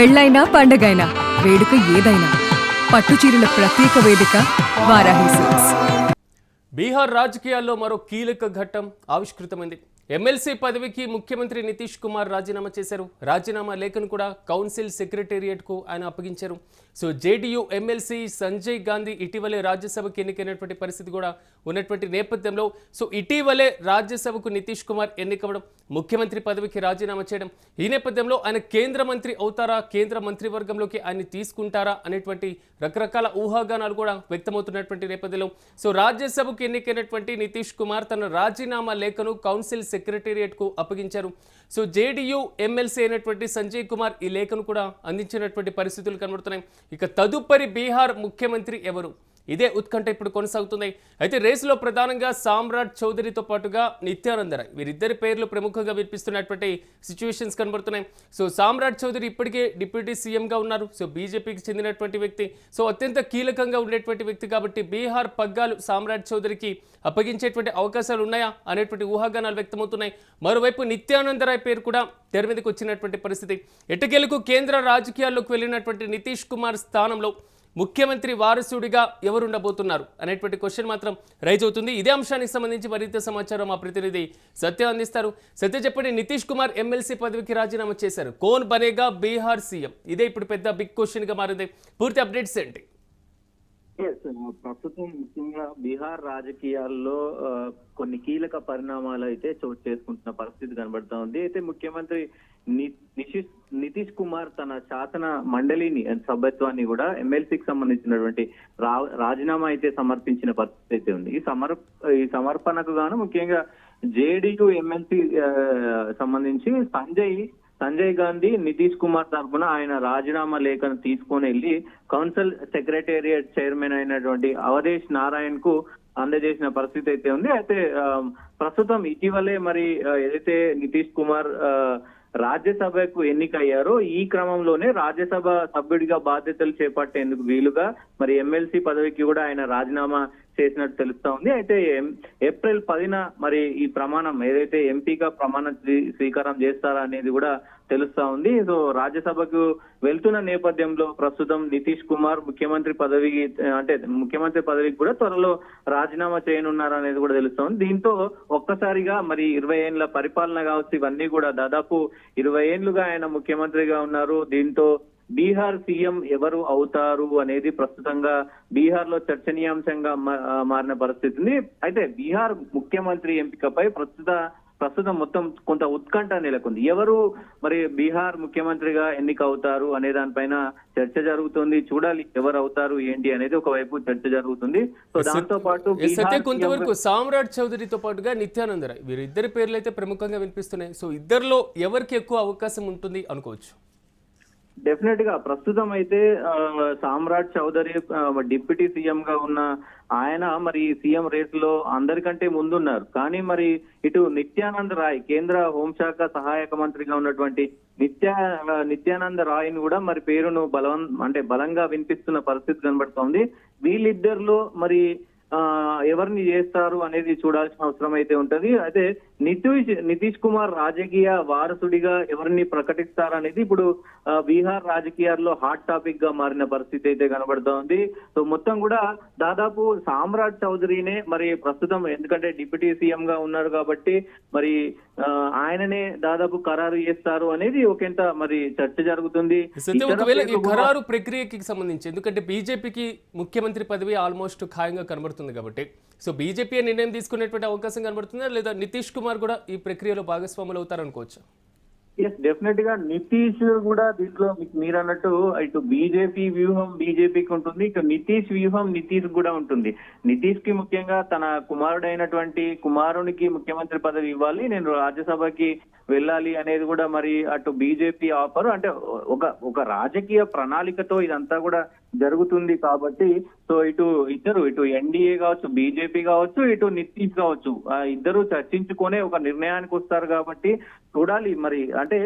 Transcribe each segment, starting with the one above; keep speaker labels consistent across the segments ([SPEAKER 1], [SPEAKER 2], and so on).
[SPEAKER 1] పెళ్ళైనా పండగైనా వేడుక ఏదైనా పట్టుచీరల ప్రత్యేక వేదిక వారాహి సిల్క్స్.
[SPEAKER 2] బీహార్ రాజకీయాల్లో మరో కీలక ఘట్టం ఆవిష్కృతమైంది. ఎమ్మెల్సీ పదవికి ముఖ్యమంత్రి నితీష్ కుమార్ రాజీనామా చేశారు. రాజీనామా లేఖను కూడా కౌన్సిల్ సెక్రటేరియట్కు ఆయన అప్పగించారు. So JDU MLC Sanjay Gandhi ఇటీవలే రాజ్యసభకు ఎన్నికైనటువంటి పరిస్థితి కూడా ఉన్నటువంటి నేపథ్యంలో సో ఇటీవలే రాజ్యసభకు నితీష్ కుమార్ ఎన్నికవడం, ముఖ్యమంత్రి పదవికి రాజీనామా చేయడం, ఈ నేపథ్యంలో ఆయన కేంద్ర మంత్రి అవుతారా, కేంద్ర మంత్రివర్గంలోకి ఆయన తీసుకుంటారా అనేటువంటి రకరకాల ఊహాగానాలు కూడా వ్యక్తమవుతున్నటువంటి నేపథ్యంలో సో రాజ్యసభకు ఎన్నికైనటువంటి నితీష్ కుమార్ తన రాజీనామా లేఖను కౌన్సిల్ సెక్రటేరియట్కు అప్పగించారు. సో జేడీయూ ఎమ్మెల్సీ అయినటువంటి సంజయ్ కుమార్ ఈ లేఖను కూడా అందించినటువంటి పరిస్థితులు కనబడుతున్నాయి. ఇక తదుపరి బీహార్ ముఖ్యమంత్రి ఎవరు, ఇదే ఉత్కంఠ ఇప్పుడు కొనసాగుతుంది. అయితే రేసులో ప్రధానంగా సామ్రాట్ చౌదరితో పాటుగా నిత్యానంద రాయ్, వీరిద్దరి పేర్లు ప్రముఖంగా వినిపిస్తున్నటువంటి సిచ్యువేషన్స్ కనబడుతున్నాయి. సో సామ్రాట్ చౌదరి ఇప్పటికే డిప్యూటీ సీఎంగా ఉన్నారు. సో బీజేపీకి చెందినటువంటి వ్యక్తి, సో అత్యంత కీలకంగా ఉండేటువంటి వ్యక్తి కాబట్టి బీహార్ పగ్గాలు సామ్రాట్ చౌదరికి అప్పగించేటువంటి అవకాశాలు ఉన్నాయా అనేటువంటి ఊహాగానాలు వ్యక్తమవుతున్నాయి. మరోవైపు నిత్యానంద రాయ్ పేరు కూడా తెర మీదకి వచ్చినటువంటి పరిస్థితి. ఎట్టకేలకు కేంద్ర రాజకీయాల్లోకి వెళ్ళినటువంటి నితీష్ కుమార్ స్థానంలో ముఖ్యమంత్రి వారసుడిగా ఎవరుండబోతున్నారు అనేటువంటి క్వశ్చన్ మాత్రం రైజ్ అవుతుంది. ఇదే అంశానికి సంబంధించి మరింత సమాచారం మా ప్రతినిధి సత్య అందిస్తారు. సత్య చెప్పండి, నితీష్ కుమార్ ఎమ్మెల్సీ పదవికి రాజీనామా చేశారు. కోన్ బనేగా బీహార్ సీఎం, ఇదే ఇప్పుడు పెద్ద బిగ్ క్వశ్చన్ గా మారింది. పూర్తి అప్డేట్స్ ఏంటి?
[SPEAKER 3] ప్రస్తుతం ముఖ్యంగా బీహార్ రాజకీయాల్లో కొన్ని కీలక పరిణామాలు అయితే చోటు చేసుకుంటున్న పరిస్థితి కనబడతా ఉంది. అయితే ముఖ్యమంత్రి నితీష్ కుమార్ తన శాసన మండలిని సభ్యత్వాన్ని కూడా ఎమ్మెల్సీకి సంబంధించినటువంటి రాజీనామా అయితే సమర్పించిన పరిస్థితి అయితే ఉంది. ఈ సమర్పణకు గాను ముఖ్యంగా జేడీయూ ఎమ్మెల్సీ సంబంధించి సంజయ్ గాంధీ నితీష్ కుమార్ తరఫున ఆయన రాజీనామా లేఖను తీసుకొని వెళ్ళి కౌన్సిల్ సెక్రటేరియట్ చైర్మన్ అయినటువంటి అవధేష్ నారాయణ్ కు అందజేసిన పరిస్థితి అయితే ఉంది. అయితే ప్రస్తుతం ఇటీవలే మరి ఏదైతే నితీష్ కుమార్ రాజ్యసభకు ఎన్నికయ్యారో ఈ క్రమంలోనే రాజ్యసభ సభ్యుడిగా బాధ్యతలు చేపట్టేందుకు వీలుగా మరి ఎమ్మెల్సీ పదవికి కూడా ఆయన రాజీనామా చేసినట్టు తెలుస్తా ఉంది. అయితే ఏప్రిల్ 10న మరి ఈ ప్రమాణం ఏదైతే ఎంపీగా ప్రమాణ స్వీకారం చేస్తారా అనేది కూడా తెలుస్తా ఉంది. సో రాజ్యసభకు వెళ్తున్న నేపథ్యంలో ప్రస్తుతం నితీష్ కుమార్ ముఖ్యమంత్రి పదవికి కూడా త్వరలో రాజీనామా చేయనున్నారు అనేది కూడా తెలుస్తా ఉంది. దీంతో ఒక్కసారిగా మరి 20 ఏళ్ల పరిపాలన కావచ్చు, ఇవన్నీ కూడా దాదాపు 20 ఏళ్లుగా ఆయన ముఖ్యమంత్రిగా ఉన్నారు. దీంతో బీహార్ సీఎం ఎవరు అవుతారు అనేది ప్రస్తుతంగా బీహార్ లో చర్చనీయాంశంగా మారిన పరిస్థితి ఉంది. అయితే బీహార్ ముఖ్యమంత్రి ఎంపికపై ప్రస్తుతం మొత్తం కొంత ఉత్కంఠ నెలకొంది. ఎవరు మరి బీహార్ ముఖ్యమంత్రిగా ఎన్నిక అవుతారు అనే దానిపైన చర్చ జరుగుతుంది. చూడాలి ఎవరు అవుతారు ఏంటి అనేది ఒకవైపు చర్చ జరుగుతుంది. సో దాంతో పాటు
[SPEAKER 2] కొంతవరకు సామ్రాట్ చౌదరితో పాటుగా నిత్యానంద రాయ్, వీరిద్దరి పేర్లు అయితే ప్రముఖంగా వినిపిస్తున్నాయి. సో ఇద్దరిలో ఎవరికి ఎక్కువ అవకాశం ఉంటుంది అనుకోవచ్చు?
[SPEAKER 3] డెఫినెట్ గా ప్రస్తుతం అయితే సామ్రాట్ చౌదరి డిప్యూటీ సీఎం గా ఉన్న ఆయన మరి సీఎం రేస్ లో అందరికంటే ముందున్నారు. కానీ మరి ఇటు నిత్యానంద రాయ్ కేంద్ర హోంశాఖ సహాయక మంత్రిగా ఉన్నటువంటి నిత్యానంద రాయ్ని కూడా మరి పేరును బలంగా వినిపిస్తున్న పరిస్థితి కనబడుతోంది. వీళ్ళిద్దరిలో మరి ఎవరిని చేస్తారు అనేది చూడాల్సిన అవసరం అయితే ఉంటది. అయితే నితీష్ కుమార్ రాజకీయ వారసుడిగా ఎవరిని ప్రకటిస్తారనేది ఇప్పుడు బీహార్ రాజకీయాల్లో హాట్ టాపిక్ గా మారిన పరిస్థితి అయితే కనబడుతూ ఉంది. సో మొత్తం కూడా దాదాపు సామ్రాట్ చౌదరినే మరి ప్రస్తుతం, ఎందుకంటే డిప్యూటీ సీఎం గా ఉన్నారు కాబట్టి మరి ఆయననే దాదాపు ఖరారు చేస్తారు అనేది ఒకంత మరి చర్చ జరుగుతుంది.
[SPEAKER 2] ఒకవేళ ఈ ఖరారు ప్రక్రియకి సంబంధించి, ఎందుకంటే బీజేపీకి ముఖ్యమంత్రి పదవి ఆల్మోస్ట్ ఖాయంగా కనబడుతుంది కాబట్టి సో బీజేపీ నిర్ణయం తీసుకునేటువంటి అవకాశం కనబడుతుందా, లేదా నితీష్ కుమార్ కూడా ఈ ప్రక్రియలో భాగస్వాములు అవుతారనుకోవచ్చు?
[SPEAKER 3] ఎస్, డెఫినెట్ గా నితీష్ కూడా దీంట్లో మీరు అన్నట్టు ఇటు బీజేపీ వ్యూహం బీజేపీకి ఉంటుంది, ఇటు నితీష్ వ్యూహం నితీష్ కూడా ఉంటుంది. నితీష్ కి ముఖ్యంగా తన కుమారునికి ముఖ్యమంత్రి పదవి ఇవ్వాలి, నేను రాజ్యసభకి వెళ్ళాలి అనేది కూడా మరి అటు బీజేపీ ఆఫర్, అంటే ఒక రాజకీయ ప్రణాళికతో ఇదంతా కూడా జరుగుతుంది కాబట్టి సో ఇటు ఎన్డీఏ కావచ్చు, బీజేపీ కావచ్చు, ఇటు నితీష్ కావచ్చు, ఇద్దరు చర్చించుకునే ఒక నిర్ణయానికి వస్తారు కాబట్టి చూడాలి. మరి అంటే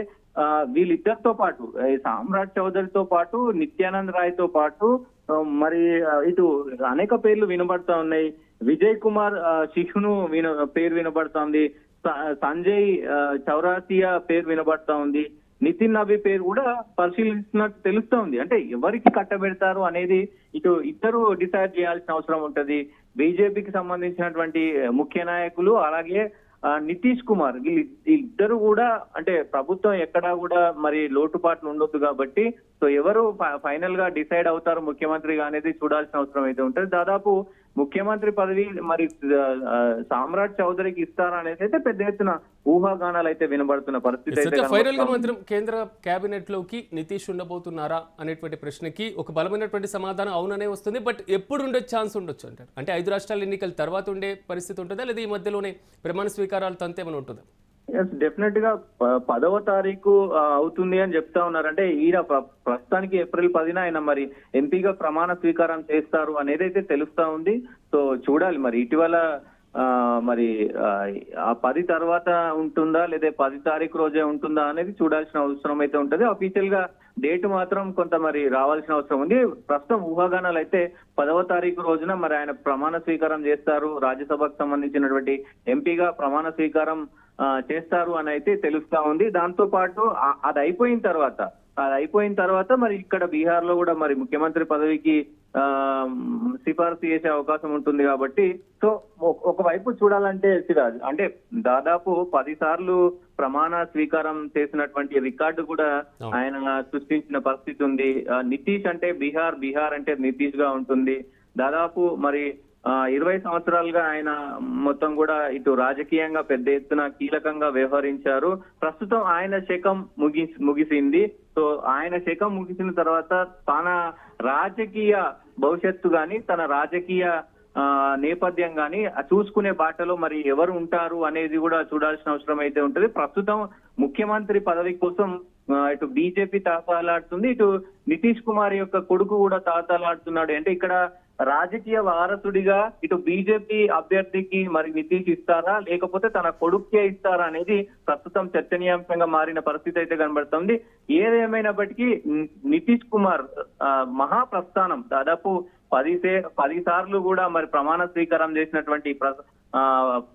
[SPEAKER 3] వీళ్ళిద్దరితో పాటు సామ్రాట్ చౌదరితో పాటు నిత్యానంద్ రాయ్ తో పాటు మరి ఇటు అనేక పేర్లు వినబడతా ఉన్నాయి. విజయ్ కుమార్ శిశును పేరు వినబడతా ఉంది. సంజయ్ చౌరాసియా పేరు వినబడతా ఉంది. నితిన్ నబీ పేరు కూడా పరిశీలిస్తున్నట్టు తెలుస్తోంది. అంటే ఎవరికి కట్టబెడతారు అనేది ఇటు ఇద్దరు డిసైడ్ చేయాల్సిన అవసరం ఉంటది. బీజేపీకి సంబంధించినటువంటి ముఖ్య నాయకులు, అలాగే నితీష్ కుమార్, వీళ్ళిద్దరు కూడా అంటే ప్రభుత్వం ఎక్కడా కూడా మరి లోటుపాట్లు ఉండొద్దు కాబట్టి సో ఎవరు ఫైనల్ గా డిసైడ్ అవుతారు ముఖ్యమంత్రిగా అనేది చూడాల్సిన అవసరం అయితే ఉంటది. దాదాపు ముఖ్యమంత్రి పదవి మరి సామ్రాట్ చౌదరికి ఇస్తారా అనేది అయితే పెద్ద ఎత్తున ఊహాగానాలు అయితే వినబడుతున్న పరిస్థితి అయితే
[SPEAKER 2] ఫైనల్ గా మాత్రం కేంద్ర కేబినెట్ లోకి నితీష్ ఉండబోతున్నారా అనేటువంటి ప్రశ్నకి ఒక బలమైనటువంటి సమాధానం అవుననే వస్తుంది. బట్ ఎప్పుడు ఉండే ఛాన్స్ ఉండొచ్చు అంటారు? అంటే 5 రాష్ట్రాల ఎన్నికల తర్వాత ఉండే పరిస్థితి ఉంటుందా, లేదా ఈ మధ్యలోనే ప్రమాణ స్వీకారాలు తంతేమని ఉంటుందా?
[SPEAKER 3] డెఫినెట్ గా 10వ తారీఖు అవుతుంది అని చెప్తా ఉన్నారు. అంటే ఈయన ప్రస్తుతానికి ఏప్రిల్ 10న ఆయన మరి ఎంపీగా ప్రమాణ స్వీకారం చేస్తారు అనేది అయితే తెలుస్తా ఉంది. సో చూడాలి మరి ఇటీవల మరి ఆ 10 తర్వాత ఉంటుందా లేదా 10 తారీఖు రోజే ఉంటుందా అనేది చూడాల్సిన అవసరం అయితే ఉంటది. అఫీషియల్ గా డేట్ మాత్రం కొంత మరి రావాల్సిన అవసరం ఉంది. ప్రస్తుతం ఊహాగానాలు అయితే 10వ తారీఖు రోజున మరి ఆయన ప్రమాణ స్వీకారం చేస్తారు, రాజ్యసభకు సంబంధించినటువంటి ఎంపీగా ప్రమాణ స్వీకారం చేస్తారు అని అయితే తెలుస్తా ఉంది. దాంతో పాటు అది అయిపోయిన తర్వాత మరి ఇక్కడ బీహార్ లో కూడా మరి ముఖ్యమంత్రి పదవికి సిఫార్సు చేసే అవకాశం ఉంటుంది కాబట్టి సో ఒకవైపు చూడాలంటే సిరాజ్ అంటే దాదాపు 10 సార్లు ప్రమాణ స్వీకారం చేసినటువంటి రికార్డు కూడా ఆయన సృష్టించిన పరిస్థితి ఉంది. నితీష్ అంటే బీహార్ అంటే నితీష్ గా ఉంటుంది. దాదాపు మరి 20 సంవత్సరాలుగా ఆయన మొత్తం కూడా ఇటు రాజకీయంగా పెద్ద ఎత్తున కీలకంగా వ్యవహరించారు. ప్రస్తుతం ఆయన శకం ముగిసింది. సో ఆయన శకం ముగిసిన తర్వాత తన రాజకీయ భవిష్యత్తు గాని తన రాజకీయ నేపథ్యం గాని చూసుకునే బాటలో మరి ఎవరు ఉంటారు అనేది కూడా చూడాల్సిన అవసరం అయితే ఉంటది. ప్రస్తుతం ముఖ్యమంత్రి పదవి కోసం ఇటు బీజేపీ తాతాలాడుతుంది, ఇటు నితీష్ కుమార్ యొక్క కొడుకు కూడా తాతాలాడుతున్నాడు. అంటే ఇక్కడ రాజకీయ వారసుడిగా ఇటు బీజేపీ అభ్యర్థికి మరి నితీష్ ఇస్తారా లేకపోతే తన కొడుకే ఇస్తారా అనేది ప్రస్తుతం చర్చనీయాంశంగా మారిన పరిస్థితి అయితే కనబడుతుంది. ఏదేమైనప్పటికీ నితీష్ కుమార్ మహాప్రస్థానం దాదాపు 10 సార్లు కూడా మరి ప్రమాణ స్వీకారం చేసినటువంటి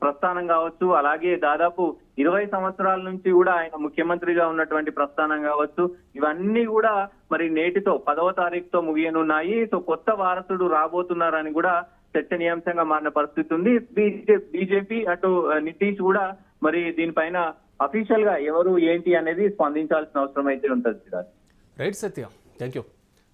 [SPEAKER 3] ప్రస్థానం కావచ్చు, అలాగే దాదాపు 20 సంవత్సరాల నుంచి కూడా ఆయన ముఖ్యమంత్రిగా ఉన్నటువంటి ప్రస్థానం కావచ్చు, ఇవన్నీ కూడా మరి నేటితో 10వ తారీఖుతో ముగియనున్నాయి. సో కొత్త వారసుడు రాబోతున్నారని కూడా చర్చనీయాంశంగా మారిన పరిస్థితి ఉంది. బీజేపీ అటు నితీష్ కూడా మరి దీనిపైన అఫీషియల్ గా ఎవరు ఏంటి అనేది స్పందించాల్సిన అవసరం అయితే ఉంటుంది.
[SPEAKER 2] Right Satya, thank you.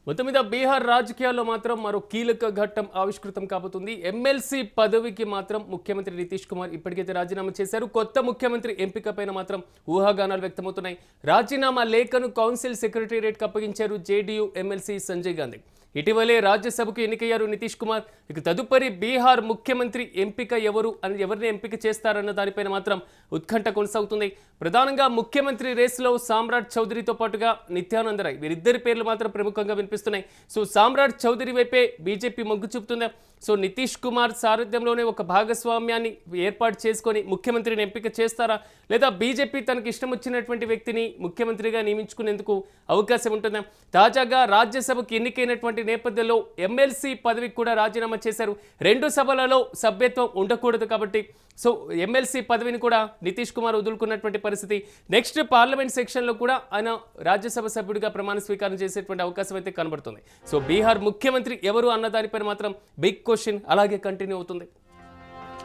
[SPEAKER 2] మొత్తం మీద బీహార్ రాజకీయాల్లో మాత్రం మరో కీలక ఘట్టం ఆవిష్కృతం కాబోతుంది. ఎమ్మెల్సీ పదవికి మాత్రం ముఖ్యమంత్రి నితీష్ కుమార్ ఇప్పటికైతే రాజీనామా చేశారు. కొత్త ముఖ్యమంత్రి ఎంపిక పైన మాత్రం ఊహాగానాలు వ్యక్తమవుతున్నాయి. రాజీనామా లేఖను కౌన్సిల్ సెక్రటేరియట్కి అప్పగించారు జేడీయూ ఎమ్మెల్సీ సంజయ్ గాంధీ. ఇటీవలే రాజ్యసభకు ఎన్నికయ్యారు నితీష్ కుమార్. ఇక తదుపరి బీహార్ ముఖ్యమంత్రి ఎంపిక ఎవరిని ఎంపిక చేస్తారన్న దానిపైన మాత్రం ఉత్కంఠ కొనసాగుతుంది. ప్రధానంగా ముఖ్యమంత్రి రేసులో సామ్రాట్ చౌదరితో పాటుగా నిత్యానంద రాయ్, వీరిద్దరి పేర్లు మాత్రం ప్రముఖంగా వినిపిస్తున్నాయి. సో సామ్రాట్ చౌదరి వైపే బీజేపీ మొగ్గు చూపుతుందా? సో నితీష్ కుమార్ సారథ్యంలోనే ఒక భాగస్వామ్యాన్ని ఏర్పాటు చేసుకొని ముఖ్యమంత్రిని ఎంపిక చేస్తారా, లేదా బీజేపీ తనకు ఇష్టం వచ్చినటువంటి వ్యక్తిని ముఖ్యమంత్రిగా నియమించుకునేందుకు అవకాశం ఉంటుందా? తాజాగా రాజ్యసభకు ఎన్నికైనటువంటి నేపథ్యంలో ఎమ్మెల్సీ పదవికి కూడా రాజీనామా చేశారు. 2 సభలలో సభ్యత్వం ఉండకూడదు కాబట్టి సో ఎమ్మెల్సీ పదవిని కూడా నితీష్ కుమార్ వదులుకున్నటువంటి పరిస్థితి. నెక్స్ట్ పార్లమెంట్ సెక్షన్లో కూడా ఆయన రాజ్యసభ సభ్యుడిగా ప్రమాణ స్వీకారం చేసేటువంటి అవకాశం అయితే కనబడుతుంది. సో బీహార్ ముఖ్యమంత్రి ఎవరు అన్న దానిపైన మాత్రం బిగ్ క్వశ్చన్ అలాగే కంటిన్యూ అవుతుంది.